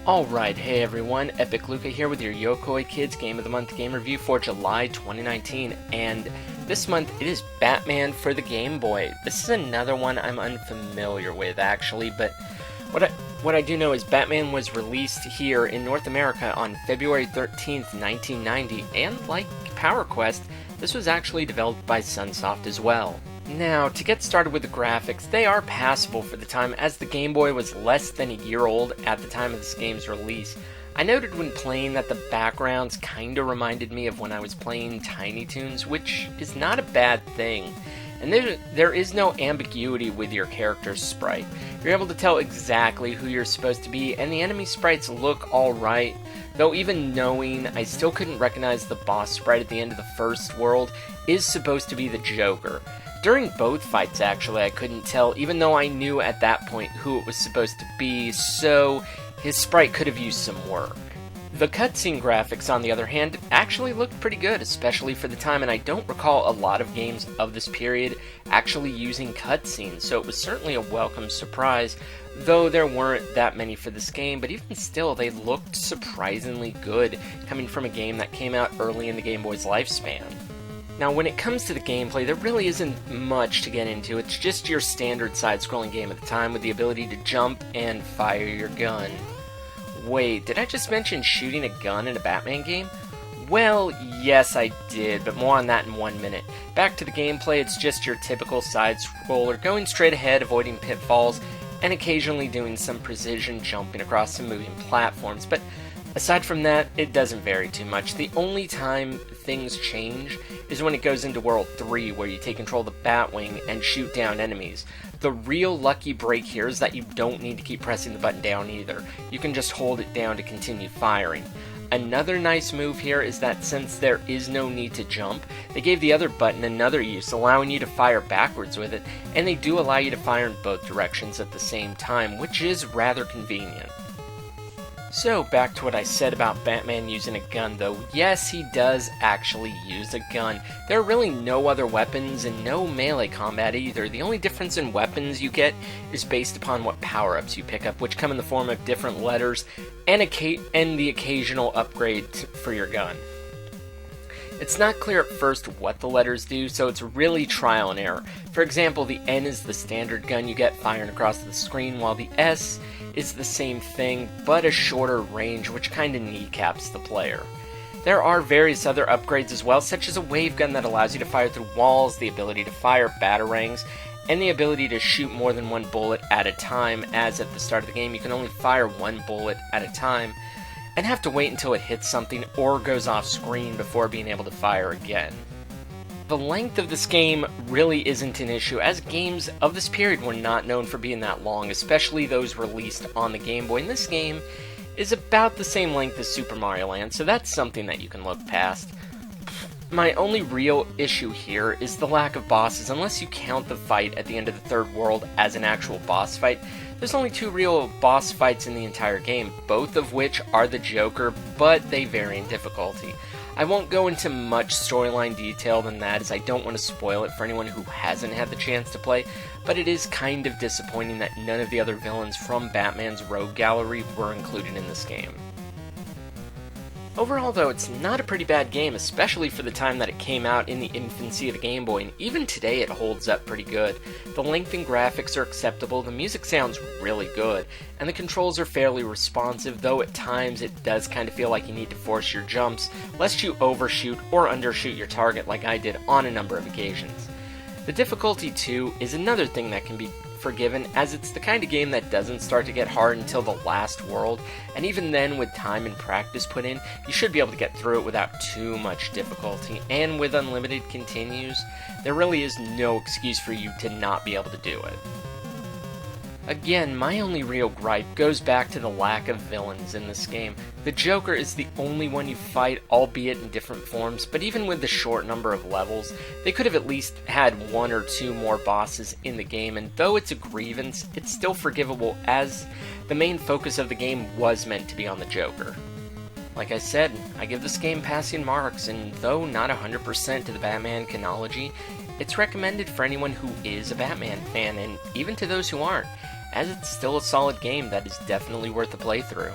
Alright, hey everyone, EpicLuca here with your Yokoi Kids Game of the Month game review for July 2019, and this month it is Batman for the Game Boy. This is another one I'm unfamiliar with, actually, but what I do know is Batman was released here in North America on February 13th, 1990, and like Power Quest, this was actually developed by Sunsoft as well. Now, to get started with the graphics, they are passable for the time, as the Game Boy was less than a year old at the time of this game's release. I noted when playing that the backgrounds kinda reminded me of when I was playing Tiny Toons, which is not a bad thing. And there is no ambiguity with your character's sprite. You're able to tell exactly who you're supposed to be, and the enemy sprites look alright, though even knowing I still couldn't recognize the boss sprite at the end of the first world is supposed to be the Joker. During both fights, actually, I couldn't tell, even though I knew at that point who it was supposed to be, so his sprite could have used some work. The cutscene graphics, on the other hand, actually looked pretty good, especially for the time, and I don't recall a lot of games of this period actually using cutscenes, so it was certainly a welcome surprise, though there weren't that many for this game, but even still, they looked surprisingly good, coming from a game that came out early in the Game Boy's lifespan. Now, when it comes to the gameplay, there really isn't much to get into. It's just your standard side-scrolling game at the time with the ability to jump and fire your gun. Wait, did I just mention shooting a gun in a Batman game? Well, yes I did, but more on that in 1 minute. Back to the gameplay, it's just your typical side-scroller, going straight ahead, avoiding pitfalls, and occasionally doing some precision jumping across some moving platforms, but aside from that, it doesn't vary too much. The only time things change is when it goes into World 3, where you take control of the Batwing and shoot down enemies. The real lucky break here is that you don't need to keep pressing the button down either. You can just hold it down to continue firing. Another nice move here is that since there is no need to jump, they gave the other button another use, allowing you to fire backwards with it, and they do allow you to fire in both directions at the same time, which is rather convenient. So, back to what I said about Batman using a gun, though. Yes, he does actually use a gun. There are really no other weapons and no melee combat either. The only difference in weapons you get is based upon what power-ups you pick up, which come in the form of different letters and the occasional upgrade for your gun. It's not clear at first what the letters do, so it's really trial and error. For example, the N is the standard gun you get firing across the screen, while the S is the same thing, but a shorter range, which kinda kneecaps the player. There are various other upgrades as well, such as a wave gun that allows you to fire through walls, the ability to fire batarangs, and the ability to shoot more than one bullet at a time, as at the start of the game you can only fire one bullet at a time, and have to wait until it hits something or goes off screen before being able to fire again. The length of this game really isn't an issue, as games of this period were not known for being that long, especially those released on the Game Boy, and this game is about the same length as Super Mario Land, so that's something that you can look past. My only real issue here is the lack of bosses. Unless you count the fight at the end of the third world as an actual boss fight, there's only 2 real boss fights in the entire game, both of which are the Joker, but they vary in difficulty. I won't go into much storyline detail than that, as I don't want to spoil it for anyone who hasn't had the chance to play, but it is kind of disappointing that none of the other villains from Batman's Rogue Gallery were included in this game. Overall, though, it's not a pretty bad game, especially for the time that it came out in the infancy of the Game Boy, and even today it holds up pretty good. The length and graphics are acceptable, the music sounds really good, and the controls are fairly responsive, though at times it does kind of feel like you need to force your jumps, lest you overshoot or undershoot your target like I did on a number of occasions. The difficulty, too, is another thing that can be forgiven, as it's the kind of game that doesn't start to get hard until the last world, and even then, with time and practice put in, you should be able to get through it without too much difficulty, and with unlimited continues, there really is no excuse for you to not be able to do it. Again, my only real gripe goes back to the lack of villains in this game. The Joker is the only one you fight, albeit in different forms, but even with the short number of levels, they could have at least had 1 or 2 more bosses in the game, and though it's a grievance, it's still forgivable, as the main focus of the game was meant to be on the Joker. Like I said, I give this game passing marks, and though not 100% to the Batman chronology, it's recommended for anyone who is a Batman fan, and even to those who aren't, as it's still a solid game that is definitely worth a playthrough.